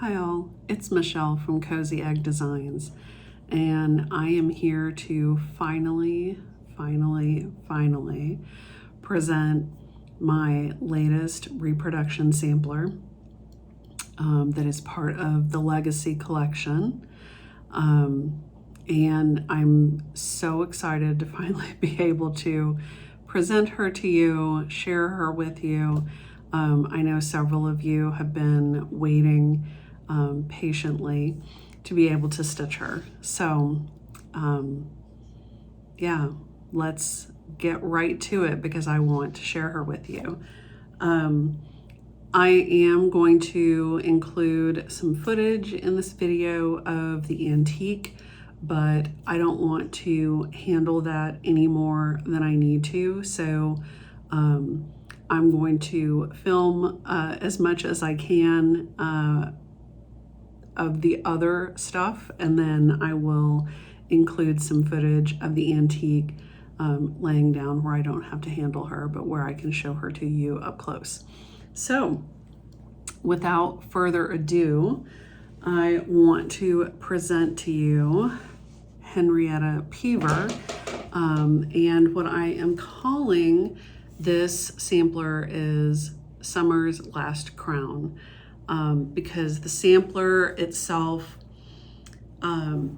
Hi all, it's Michelle from Cozyegg Designs, and I am here to finally present my latest reproduction sampler that is part of the Legacy collection. And I'm so excited to finally be able to present her to you, share her with you. I know several of you have been waiting patiently to be able to stitch her. So yeah, let's get right to it because I want to share her with you. I am going to include some footage in this video of the antique, but I don't want to handle that any more than I need to. So I'm going to film as much as I can of the other stuff, and then I will include some footage of the antique laying down where I don't have to handle her, but where I can show her to you up close. So without further ado, I want to present to you Henrietta Peever, and what I am calling this sampler is Summer's Last Crown, because the sampler itself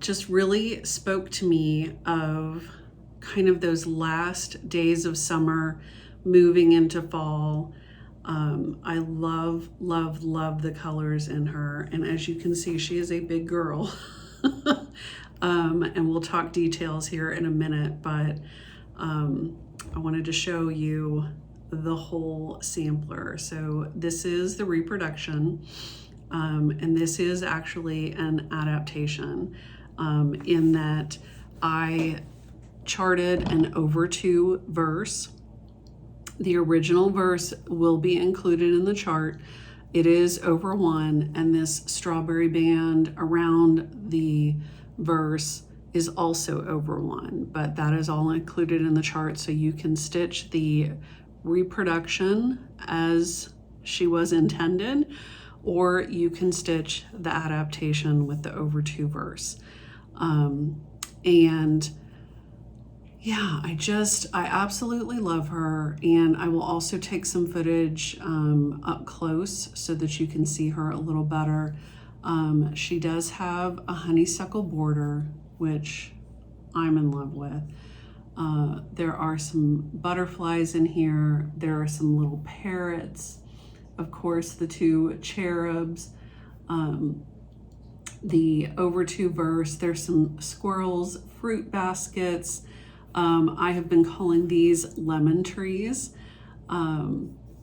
just really spoke to me of kind of those last days of summer moving into fall. I love the colors in her, and as you can see, she is a big girl. And we'll talk details here in a minute, but I wanted to show you the whole sampler. So this is the reproduction, and this is actually an adaptation in that I charted an over 2 verse. The original verse will be included in the chart. It is over 1, and this strawberry band around the verse is also over 1, but that is all included in the chart, so you can stitch the reproduction as she was intended, or you can stitch the adaptation with the over 2 verse. And yeah, I absolutely love her, and I will also take some footage up close so that you can see her a little better. She does have a honeysuckle border, which I'm in love with. There are some butterflies in here. There are some little parrots. Of course, the 2 cherubs. The over 2 verse, there's some squirrels, fruit baskets. I have been calling these lemon trees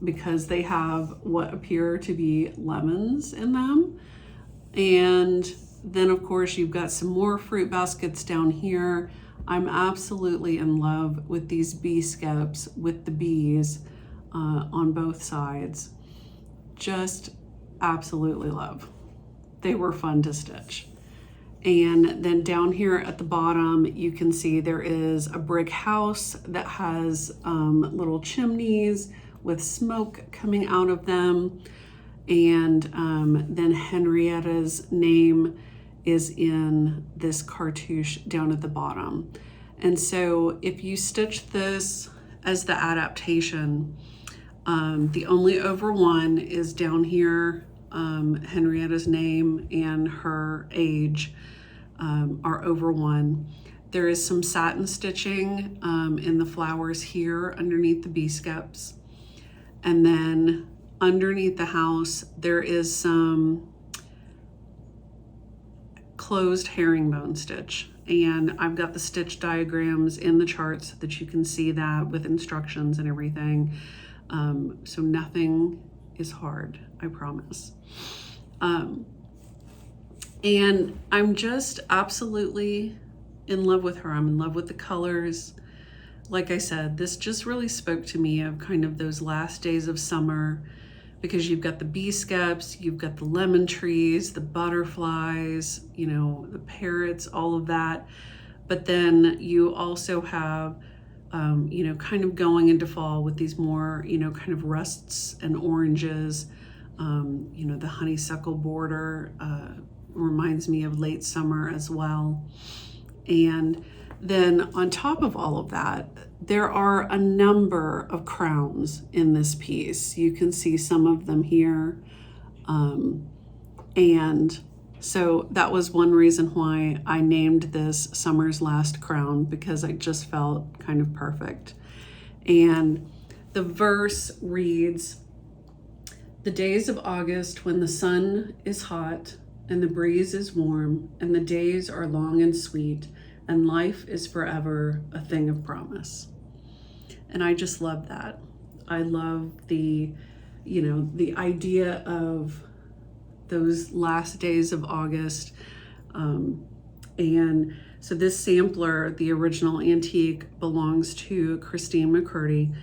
because they have what appear to be lemons in them. And then of course you've got some more fruit baskets down here. I'm absolutely in love with these bee skeps with the bees on both sides. Just absolutely love. They were fun to stitch. And then down here at the bottom, you can see there is a brick house that has little chimneys with smoke coming out of them. And then Henrietta's name is in this cartouche down at the bottom. And so if you stitch this as the adaptation, the only over 1 is down here. Henrietta's name and her age are over 1. There is some satin stitching in the flowers here underneath the bee skeps. And then underneath the house, there is some closed herringbone stitch. And I've got the stitch diagrams in the chart so that you can see that with instructions and everything. So nothing is hard, I promise. And I'm just absolutely in love with her. I'm in love with the colors. Like I said, this just really spoke to me of kind of those last days of summer, because you've got the bee skeps, you've got the lemon trees, the butterflies, you know, the parrots, all of that. But then you also have, you know, kind of going into fall with these more, you know, kind of rusts and oranges. You know, the honeysuckle border reminds me of late summer as well. And then on top of all of that, there are a number of crowns in this piece. You can see some of them here. And so that was one reason why I named this Summer's Last Crown, because I just felt kind of perfect. And the verse reads, "The days of August when the sun is hot and the breeze is warm and the days are long and sweet and life is forever a thing of promise." And I just love that. I love the, you know, the idea of those last days of August. And so this sampler, the original antique, belongs to Christine McCurdy,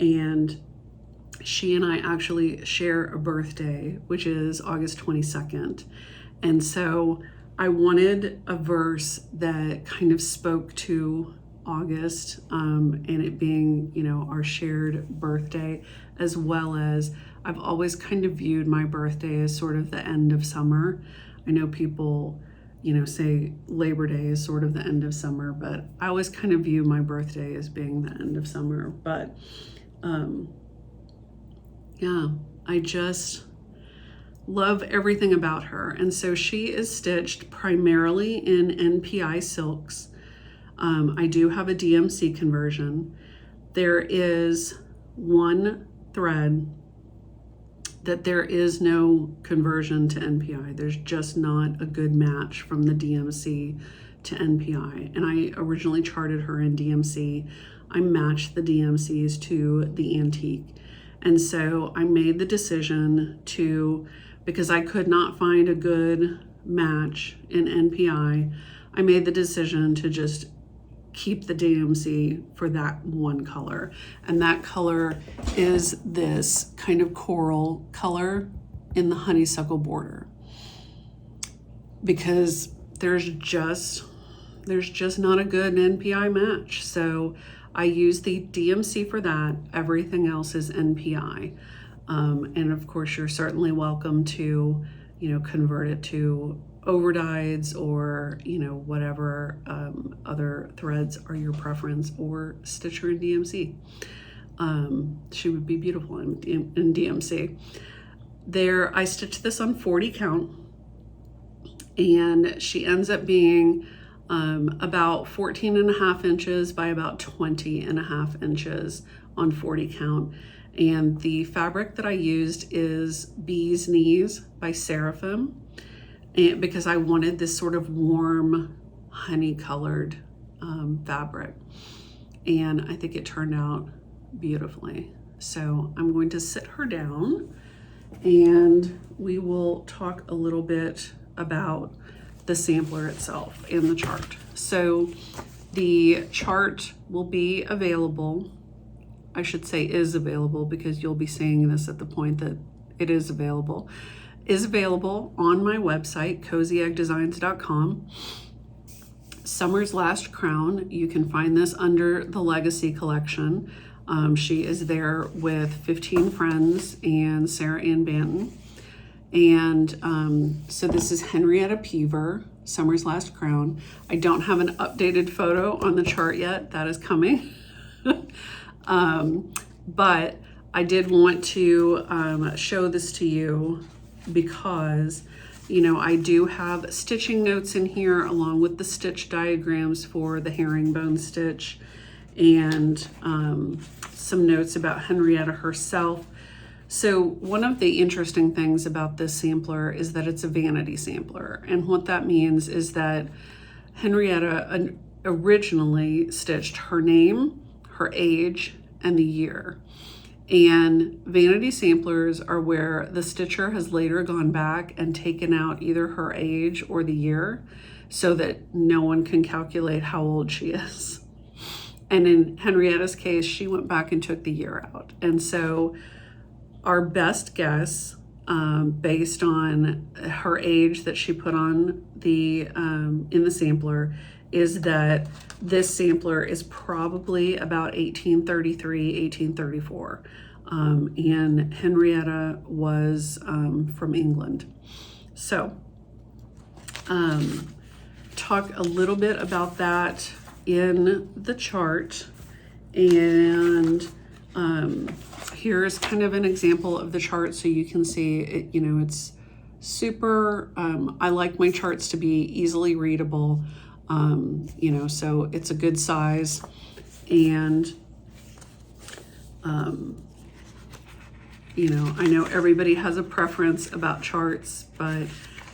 and she and I actually share a birthday, which is August 22nd. And so I wanted a verse that kind of spoke to August, and it being, you know, our shared birthday, as well as I've always kind of viewed my birthday as sort of the end of summer. I know people, you know, say Labor Day is sort of the end of summer, but I always kind of view my birthday as being the end of summer. But yeah, I just love everything about her. And so she is stitched primarily in NPI silks. I do have a DMC conversion. There is one thread that there is no conversion to NPI. There's just not a good match from the DMC to NPI. And I originally charted her in DMC. I matched the DMCs to the antique. And so I made the decision to, because I could not find a good match in NPI, I made the decision to just keep the DMC for that one color. And that color is this kind of coral color in the honeysuckle border, because there's just not a good NPI match. So I use the DMC for that. Everything else is NPI. And of course, you're certainly welcome to, you know, convert it to overdyes or, you know, whatever other threads are your preference, or stitch her in DMC. She would be beautiful in DMC. There, I stitched this on 40 count, and she ends up being about 14.5 inches by about 20.5 inches on 40 count. And the fabric that I used is Bee's Knees by Seraphim, and because I wanted this sort of warm honey colored fabric, and I think it turned out beautifully. So I'm going to sit her down and we will talk a little bit about the sampler itself and the chart. So the chart will be available, I should say is available, because you'll be seeing this at the point that it is available on my website, CozyeggDesigns.com. Summer's Last Crown, you can find this under the Legacy collection. She is there with 15 Friends and Sarah Ann Banton. And so this is Henrietta Peever, Summer's Last Crown. I don't have an updated photo on the chart yet. That is coming. But I did want to show this to you because, you know, I do have stitching notes in here along with the stitch diagrams for the herringbone stitch, and some notes about Henrietta herself. So one of the interesting things about this sampler is that it's a vanity sampler. And what that means is that Henrietta originally stitched her name, her age, and the year. And vanity samplers are where the stitcher has later gone back and taken out either her age or the year so that no one can calculate how old she is. And in Henrietta's case, she went back and took the year out. And so our best guess, based on her age that she put on the in the sampler, is that this sampler is probably about 1833, 1834. and Henrietta was from England. So talk a little bit about that in the chart. And here's kind of an example of the chart so you can see it, you know, it's super, I like my charts to be easily readable, you know, so it's a good size. And, you know, I know everybody has a preference about charts, but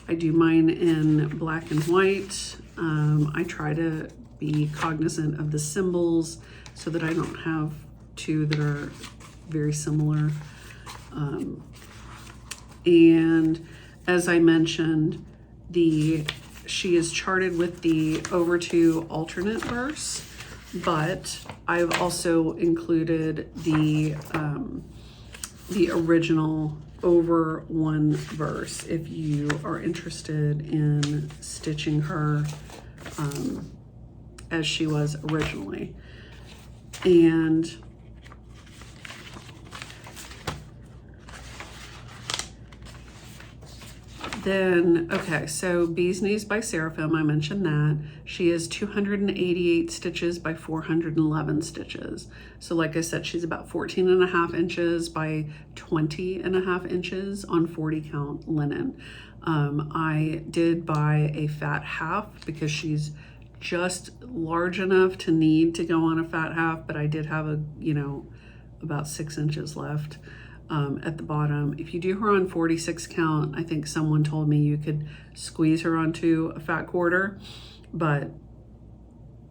I do mine in black and white. I try to be cognizant of the symbols so that I don't have two that are very similar. And as I mentioned, she is charted with the over 2 alternate verse, but I've also included the original over 1 verse if you are interested in stitching her as she was originally. And then, okay, so Bee's Knees by Seraphim, I mentioned that. She is 288 stitches by 411 stitches. So like I said, she's about 14.5 inches by 20.5 inches on 40 count linen. I did buy a fat half because she's just large enough to need to go on a fat half, but I did have a, you know, about 6 inches left at the bottom. If you do her on 46 count, I think someone told me you could squeeze her onto a fat quarter, but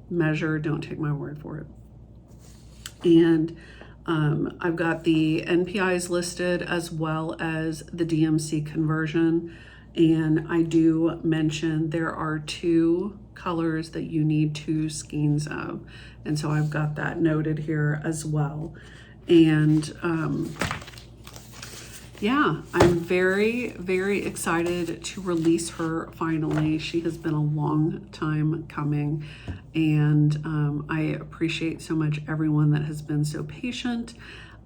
measure, don't take my word for it. And I've got the NPIs listed as well as the DMC conversion. And I do mention there are 2 colors that you need 2 skeins of. And so I've got that noted here as well. And yeah, I'm very, very excited to release her finally. She has been a long time coming, and I appreciate so much everyone that has been so patient,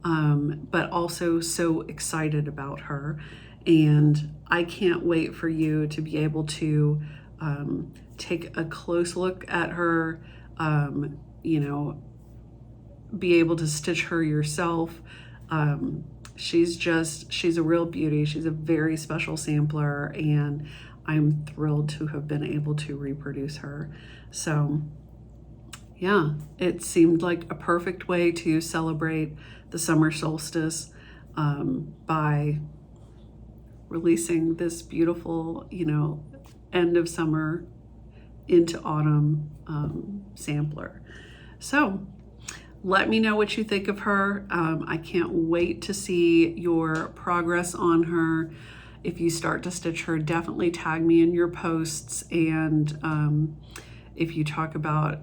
but also so excited about her. And I can't wait for you to be able to take a close look at her, you know, be able to stitch her yourself. She's a real beauty. She's a very special sampler, and I'm thrilled to have been able to reproduce her. So yeah, it seemed like a perfect way to celebrate the summer solstice by releasing this beautiful, you know, end of summer into autumn sampler. So let me know what you think of her. I can't wait to see your progress on her. If you start to stitch her, definitely tag me in your posts. And if you talk about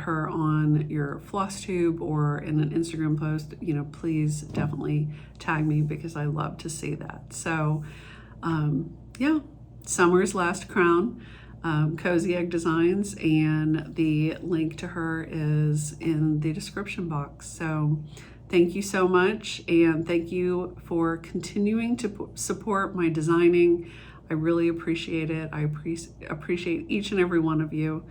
her on your floss tube or in an Instagram post, you know, please definitely tag me because I love to see that. So yeah, summer's last crown. Cozyegg Designs, and the link to her is in the description box. So thank you so much, and thank you for continuing to support my designing. I really appreciate it. I appreciate each and every one of you.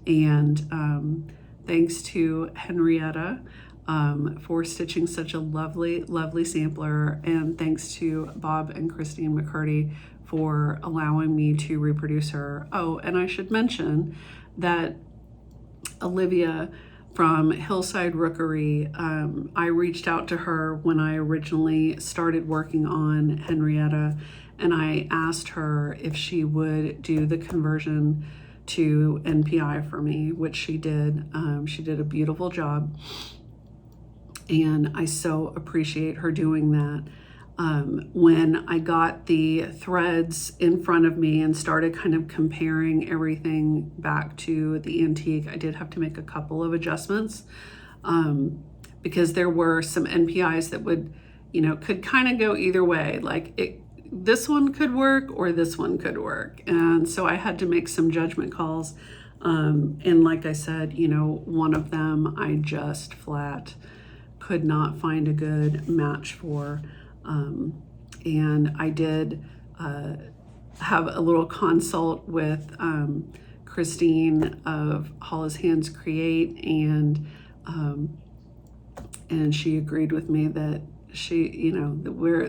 And thanks to Henrietta for stitching such a lovely, lovely sampler. And thanks to Bob and Christine McCurdy for allowing me to reproduce her. Oh, and I should mention that Olivia from Hillside Rookery, I reached out to her when I originally started working on Henrietta, and I asked her if she would do the conversion to NPI for me, which she did. She did a beautiful job, and I so appreciate her doing that. When I got the threads in front of me and started kind of comparing everything back to the antique, I did have to make a couple of adjustments because there were some NPIs that would, you know, could kind of go either way. Like this one could work or this one could work. And so I had to make some judgment calls. And like I said, you know, one of them I just flat could not find a good match for. And I did have a little consult with Christine of Hollis Hands Create, and she agreed with me that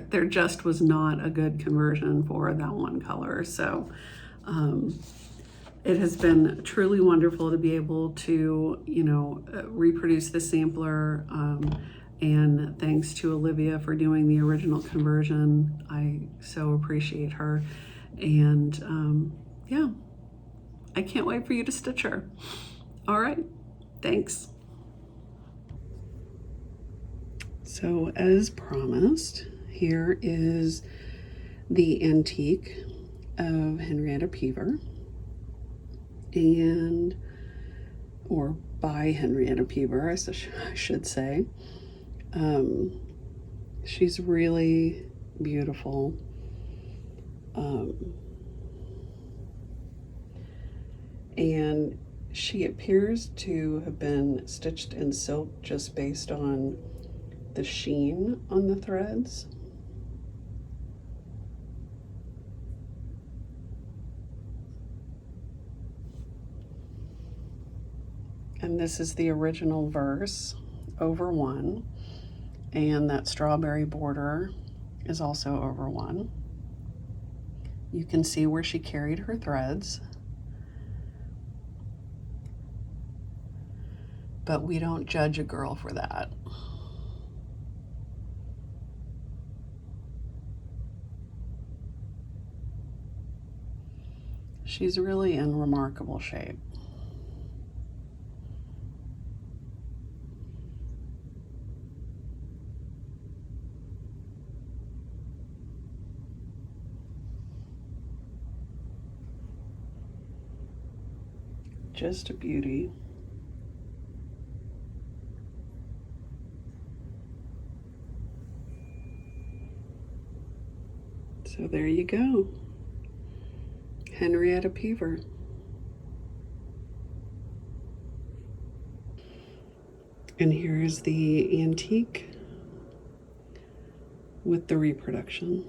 there just was not a good conversion for that one color. So it has been truly wonderful to be able to, reproduce the sampler. And thanks to Olivia for doing the original conversion. I so appreciate her. And yeah, I can't wait for you to stitch her. All right, thanks. So as promised, here is the antique of Henrietta Peever, or by Henrietta Peever, I should say. She's really beautiful. And she appears to have been stitched in silk just based on the sheen on the threads. And this is the original verse over one, and that strawberry border is also over one. You can see where she carried her threads, but we don't judge a girl for that. She's really in remarkable shape. Just a beauty. So there you go. Henrietta Peever. And here is the antique with the reproduction.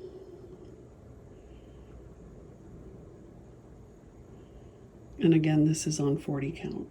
And again, this is on 40 count.